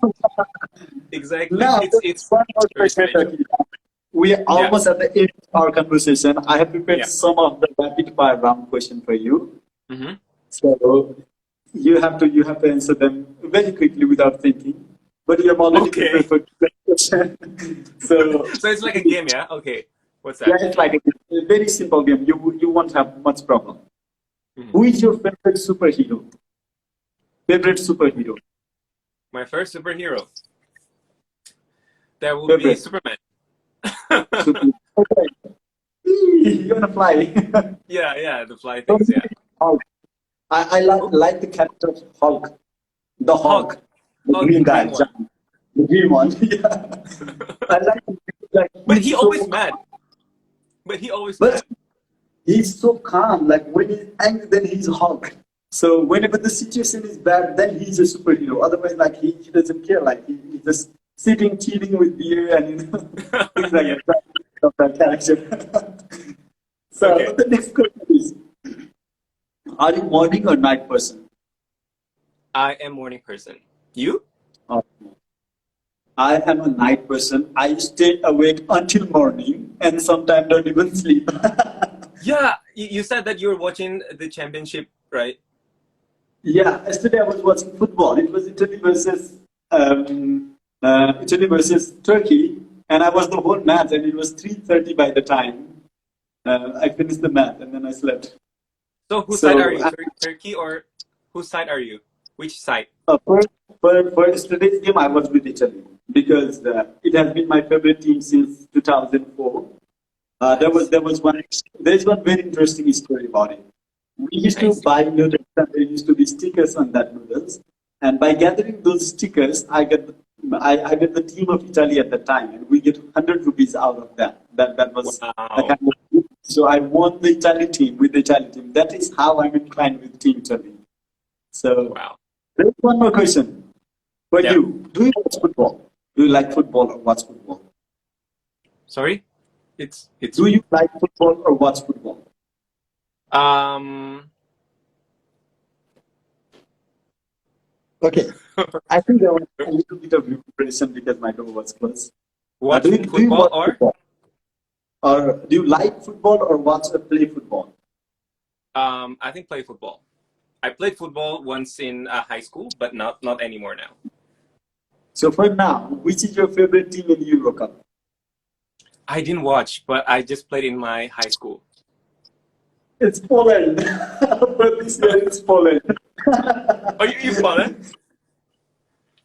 exactly. Now, It's one more very question, special. Turkey. We are Yeah, almost at the end of our conversation. I have prepared yeah. some of the rapid fire round question for you. Hmm. So you have to answer them very quickly without thinking. But you have already prepared Okay. for the question. So So it's like a game, yeah. Okay. What's yeah, that? it's like a very simple game. You won't have much problem. Hmm. Who is your favorite superhero? Favorite superhero? My first superhero. That would be Favorite Superman. super. Okay. You're gonna fly. Yeah, yeah. The fly For things. me, Yeah. Hulk. I like Who? like the character of Hulk. The Hulk. Hulk, the Oh, the green green guy, one. giant, the green one. Yeah. I like him because, like But he's he so always mad. calm, But he always but mad. he's so calm. Like when he's angry, then he's Hulk. So whenever the situation is bad, then he's a superhero. Otherwise, like he doesn't care. Like he's just sitting, chilling with beer and things like Yeah. that. Of that character. So Okay. the next question is: are you morning or night person? I am morning person. You? Uh, I am a night person. I stay awake until morning and sometimes don't even sleep. Yeah. You said that you were watching the championship, right? Yeah, yesterday I was watching football. It was Italy versus Turkey, and I was the whole match, and it was 3:30 by the time I finished the match, and then I slept. So whose side are So you? Turkey or whose side are you? Which side? for, for yesterday's game, I was with Italy because it has been my favorite team since 2004. I There see. was one. There is one very interesting story about it. We used I to see. buy noodles, and there used to be stickers on that noodles. And by gathering those stickers, I get the team of Italy at the time, and we get 100 rupees out of that. That was the Wow. kind of So I won the Italy team with the Italy team. That is how I'm inclined with Team Italy. So Wow. there's one more question for Yeah. you. Do you watch football? Do you like football or watch football? Sorry. It's Do you like football or watch football? um. Okay. I think there was a little bit of preparation because my door was closed. Watch Do you football watch or football? Or do you like football or watch or play football? I think play football. I played football once in high school, but not anymore now. So for now, which is your favorite team in Euro Cup? I didn't watch, but I just played in my high school. It's Poland. But this year it's Poland. Are you Poland?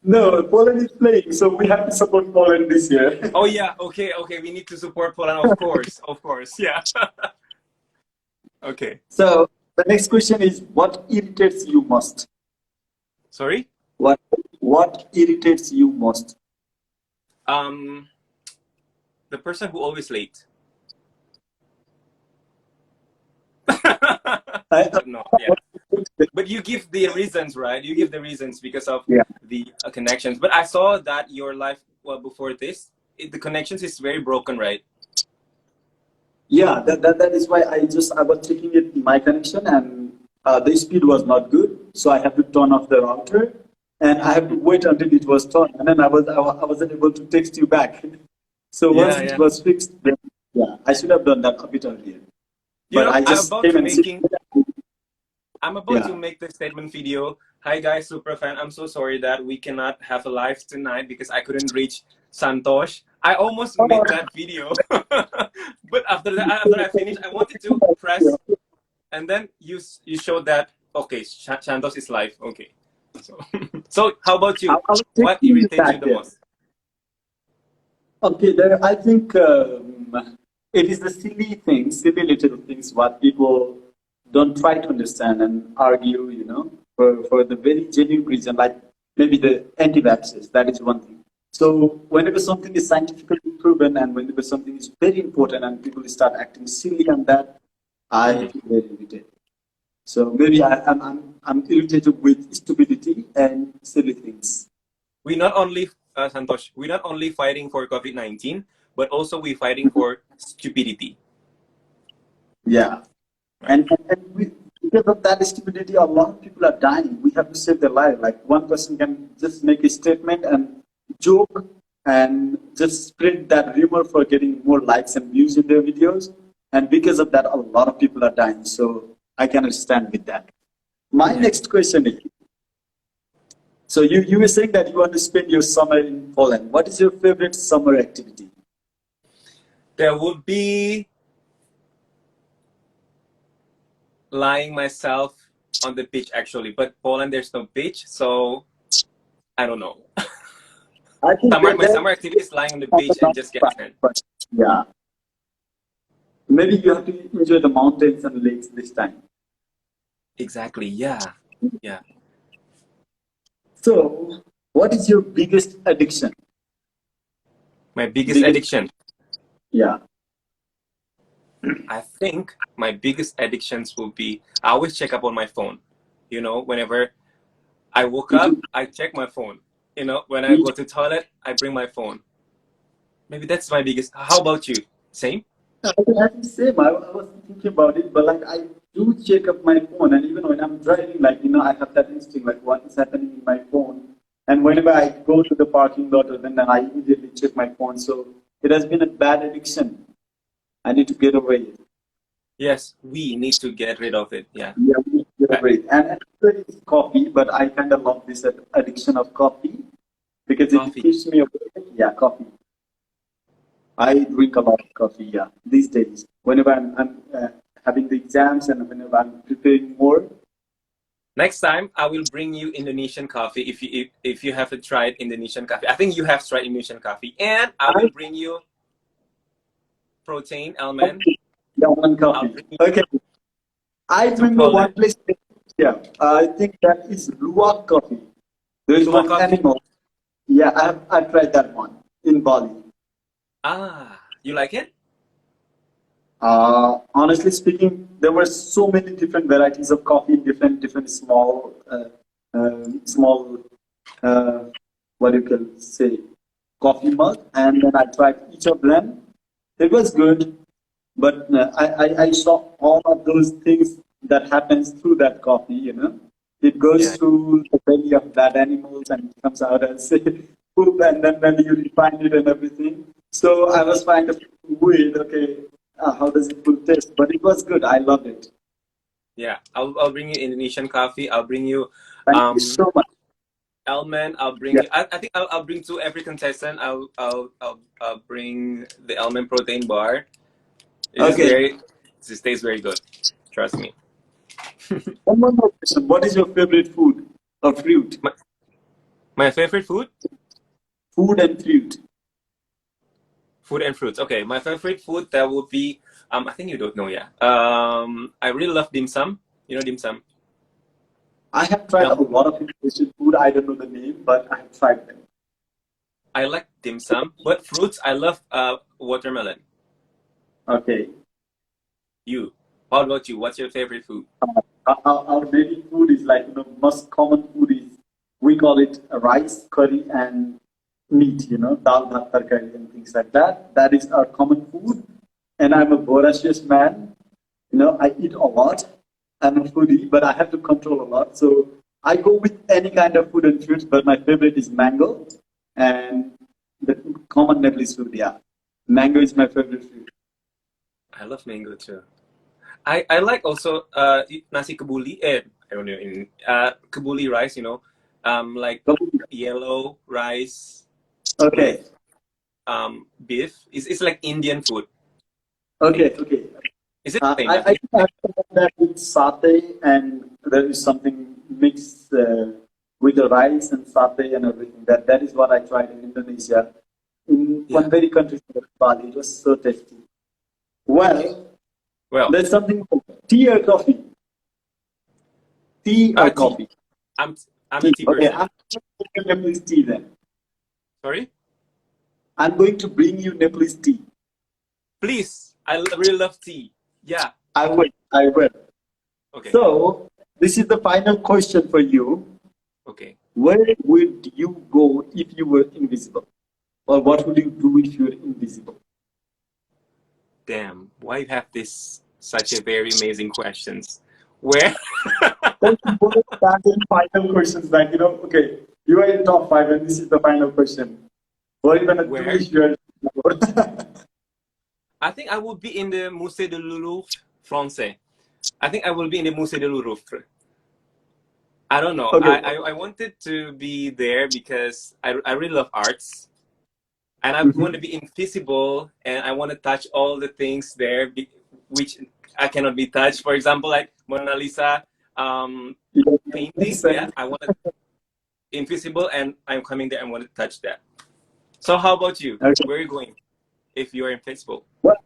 No, Poland is playing, so we have to support Poland this year. Oh yeah, okay. We need to support Poland, of course, yeah. Okay. So the next question is, what irritates you most? Sorry. What what irritates you most? Um, the person who always late. I, But no, yeah. But you give the reasons, right? You give the reasons because of yeah, the connections. But I saw that your life, well, before this, the connections is very broken, right? yeah. That is why I was checking it my connection and the speed was not good, so I have to turn off the router and I have to wait until it was turned, and then I wasn't able to text you back. So once Yeah, it yeah. was fixed, then, yeah, I should have done that a bit earlier. You But know, I just came and said, I'm about to yeah. make the statement video. Hi guys, Supra fan. I'm so sorry that we cannot have a live tonight because I couldn't reach Santosh. I almost made that video, but after that, after I finished, I wanted to press, and then you showed that okay, Santosh is live. Okay, so so how about I you? was What texting you irritates you back the there. most? Okay, there. I think it is the silly things, silly little things, what people don't try to understand and argue. For the very genuine reason, like maybe the anti-vaxxers. That is one thing. So whenever something is scientifically proven and whenever something is very important and people start acting silly on that, I Mhm. feel very irritated. So maybe I'm irritated with stupidity and silly things. We not only Santosh, we're not only fighting for COVID-19, but also we fighting for stupidity. Yeah. Right. And because of that stupidity, a lot of people are dying. We have to save their life. Like one person can just make a statement and joke and just spread that rumor for getting more likes and views in their videos. And because of that, a lot of people are dying. So I can understand with that. My Yeah. next question is, so you were saying that you want to spend your summer in Poland. What is your favorite summer activity? There would be lying myself on the beach actually, but Poland there's no beach, so I don't know. I think My summer activity is lying on the beach and just get tan. but yeah, maybe you have to enjoy the mountains and lakes this time. Exactly. Yeah. Yeah. So, what is your biggest addiction? My biggest Biggest, addiction. yeah. I think my biggest addictions will be I always check up on my phone. You know, whenever I woke Me up, too. I check my phone. You know, when I Me go too. to toilet, I bring my phone. Maybe that's my biggest. How about you? Same? I think same. I was thinking about it, but like I do check up my phone, and even when I'm driving, like I have that instinct, like what is happening in my phone. And whenever I go to the parking lot, then I immediately check my phone. So it has been a bad addiction. I need to get away it. Yes, we need to get rid of it. Yeah. Yeah, we need to get Uh, away it. And another is coffee, but I kind of love this addiction of coffee because it Coffee. keeps me awake. Yeah, coffee. I drink a lot of coffee, yeah, these days. Whenever I'm having the exams and whenever I'm preparing more, Next time, I will bring you Indonesian coffee if you haven't tried Indonesian coffee. I think you have tried Indonesian coffee, and I I will bring you protein almond. yeah, one I'll coffee. bring you Okay, I to remember one Poland. place. Yeah, I think that is Luwak coffee. There is Luwak one coffee. animal. Yeah, I've tried that one in Bali. Ah, you like it? Honestly speaking, there were so many different varieties of coffee, different small, small, uh, what you can say, coffee mug, and then I tried each of them. It was good, but I saw all of those things that happens through that coffee. It Yeah. goes through the belly of bad animals and it comes out as poop, and then you refine it and everything. So I was kind of weird. Okay, how does it will taste? But it was good. I loved it. Yeah. I'll bring you Indonesian coffee. I'll bring you Thank you um so much. almond. I'll bring Yeah. you. I think I'll bring to every contestant. I'll bring the almond protein bar. It is Okay. very. It tastes very good. Trust me. One more question. What is your favorite food or fruit? My, my favorite food. Food and fruit. Food and fruits. Okay, my favorite food that would be I think you don't know, yeah. I really love dim sum. You know dim sum? I have tried a Yum. lot of Indonesian food. I don't know the name, but I have tried them. I like dim sum, but fruits I love watermelon. Okay. You. How about you? What's your favorite food? Our daily food is like, most common food is, we call it rice, curry, and meat, dal, bhat, tarkari, and things like that. That is our common food. And I'm a voracious man. I eat a lot. I'm a foodie, but I have to control a lot. So I go with any kind of food and fruits, but my favorite is mango. And the common Nepalese food, yeah. Mango is my favorite food. I love mango too. I like also nasi kebuli. I don't know in kebuli rice. Like yellow rice with Okay. beef. It's like Indian food. Okay. Okay. Is it I famous? think I've tried that with satay, and there is something mixed with the rice and satay and everything. That is what I tried in Indonesia. In Yeah. one very country called Bali. It was so tasty. Well, Well, there's something called tea or coffee. Tea or tea. coffee. I'm I'm a Tea. tea Okay, person. I'm going to Nepalese tea then. Sorry? I'm going to bring you Nepalese tea. Please. Really love tea. Yeah. I will. I will. Okay. So this is the final question for you. Okay. Where would you go if you were invisible? Or what would you do if you were invisible? Damn. Why you have this such a very amazing questions? Where? That's important final questions. Like, okay, you are in top five and this is the final question. What are you going to do Where? if you are I think I will be in the Musée de Louvre français. I think I will be in the Musée de Louvre. I don't know. Okay. I wanted to be there because I really love arts. And I want to Mhm. be invisible and I want to touch all the things there which I cannot be touched. For example, like Mona Lisa Yeah, makes painting. Yeah, sense. I want to invisible and I'm coming there and want to touch that. So how about you? Okay. Where are you going if you're invisible? Well,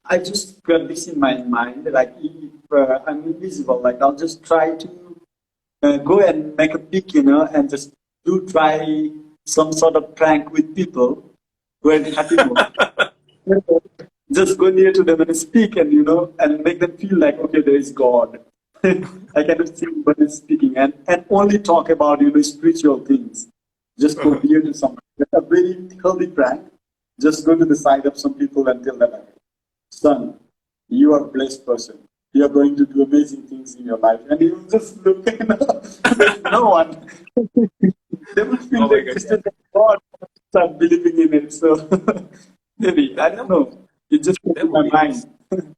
I just got this in my mind. Like, if I'm invisible, like, I'll just try to go and make a pic, and just do try some sort of prank with people who are in happy mood. Just go near to them and speak, and and make them feel like, okay, there is God. I cannot see but is speaking, and only talk about spiritual things. Just go near to someone. It's a very healthy prank. Just go to the side of some people and tell them, like, son, you are a blessed person. You are going to do amazing things in your life, and you just look, there's no one. They will feel Oh the my god, yeah. existence of God, start believing in it. So maybe I don't That would know. It just came that to would my be nice. mind.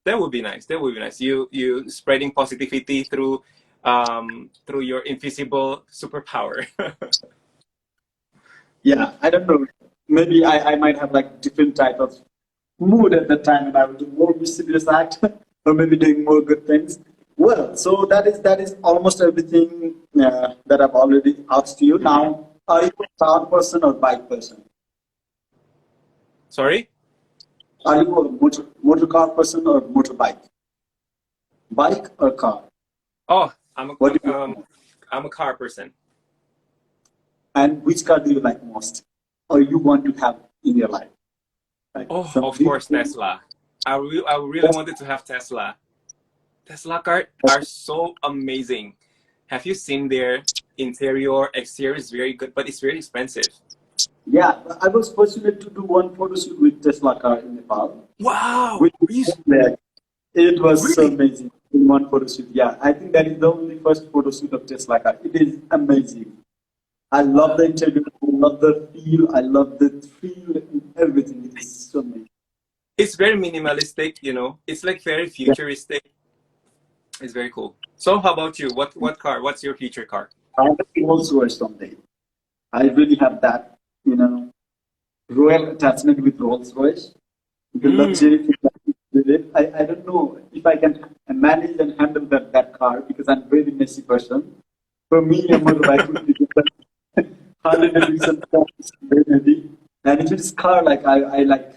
That would be nice. That would be nice. You spreading positivity through your invisible superpower. Yeah, I don't know. Maybe I might have like different type of mood at that time, and I would do more mischievous act, or maybe doing more good things. Well, so that is almost everything that I've already asked you. Mhm. Now, are you a car person or bike person? Sorry? Are you a motor car person or motorbike? Bike or car? Oh, What do you I'm a car person. and which car do you like most, or you want to have in your life? Like Oh, some of big course, thing. Tesla. I really wanted to have Tesla. Tesla cars are so amazing. Have you seen their interior? Exterior is very good, but it's very expensive. Yeah, I was fortunate to do one photo shoot with Tesla car in Nepal. Wow! With there. It was so Really? amazing in one photo shoot. Yeah, I think that is the only first photo shoot of Tesla car. It is amazing. I love the interior. I love the feel. I love the thrill and everything. It is so amazing. It's very minimalistic, you know. It's like very Yeah, futuristic. It's very cool. So how about you? What car? What's your future car? I have Rolls Royce someday. I really have that, royal attachment with Rolls Royce. The Mm. luxury thing that is with it. I don't know if I can manage and handle that car because I'm a very messy person. For me, a motorbike would be just like 100 degrees and very heavy. And if it's car, like I like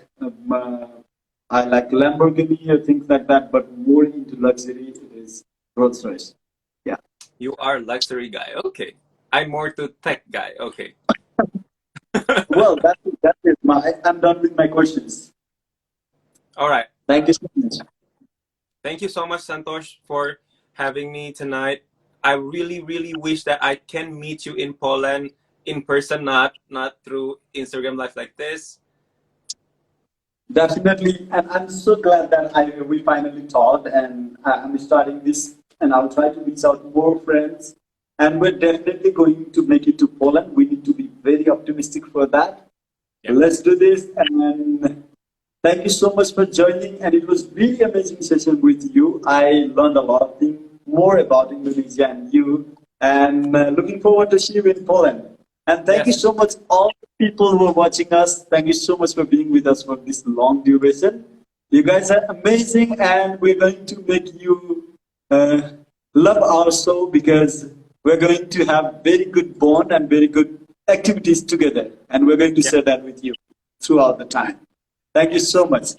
Lamborghini or things like that, but more into luxury, it is Rolls Royce. Yeah. You are luxury guy. Okay. I'm more to tech guy. Okay. Well, that's it. I'm done with my questions. All right. Thank you so much. Thank you so much, Santosh, for having me tonight. I really, really wish that I can meet you in Poland in person, not through Instagram Live like this. Definitely, and I'm so glad that we finally talked, and I'm starting this, and I'll try to reach out more friends, and we're definitely going to make it to Poland. We need to be very optimistic for that. Yeah. Let's do this, and thank you so much for joining, and it was really amazing session with you. I learned a lot of things more about Indonesia and you, and looking forward to see you in Poland. And thank you Yes. so much, all the people who are watching us. Thank you so much for being with us for this long duration. You guys are amazing, and we're going to make you uh, love our show because we're going to have very good bond and very good activities together, and we're going to Yeah. share that with you throughout the time. Thank you so much.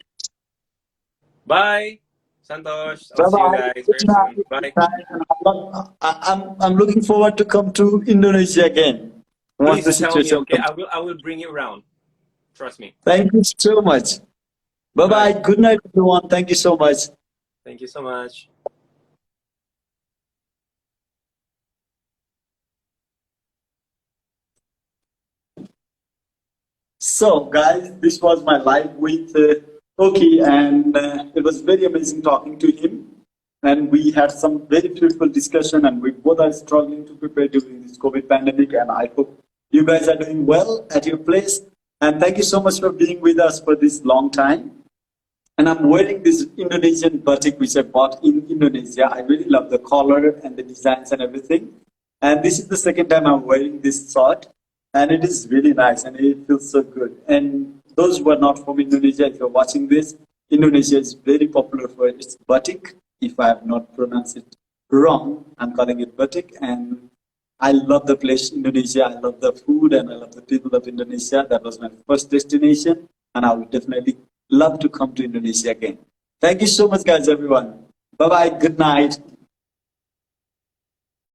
Bye, Santosh. I'll Bye see you bye. guys Good very night. soon. Good Bye. night. And I'm looking forward to come to Indonesia again once the Please tell me, situation okay? comes. I will bring you around. Trust me. Thank you so much. Bye bye. Bye. Good night, everyone. Thank you so much. Thank you so much. So, guys, this was my live with Okky, and it was very amazing talking to him. And we had some very fruitful discussion, and we both are struggling to prepare during this COVID pandemic. And I hope you guys are doing well at your place. And thank you so much for being with us for this long time. And I'm wearing this Indonesian batik which I bought in Indonesia. I really love the color and the designs and everything. And this is the second time I'm wearing this shirt, and it is really nice and it feels so good. And those who are not from Indonesia, if you're watching this, Indonesia is very popular for its batik. If I have not pronounced it wrong, I'm calling it batik. And I love the place Indonesia. I love the food and I love the people of Indonesia. That was my first destination, and I would definitely love to come to Indonesia again. Thank you so much, guys, everyone. Bye bye. Good night.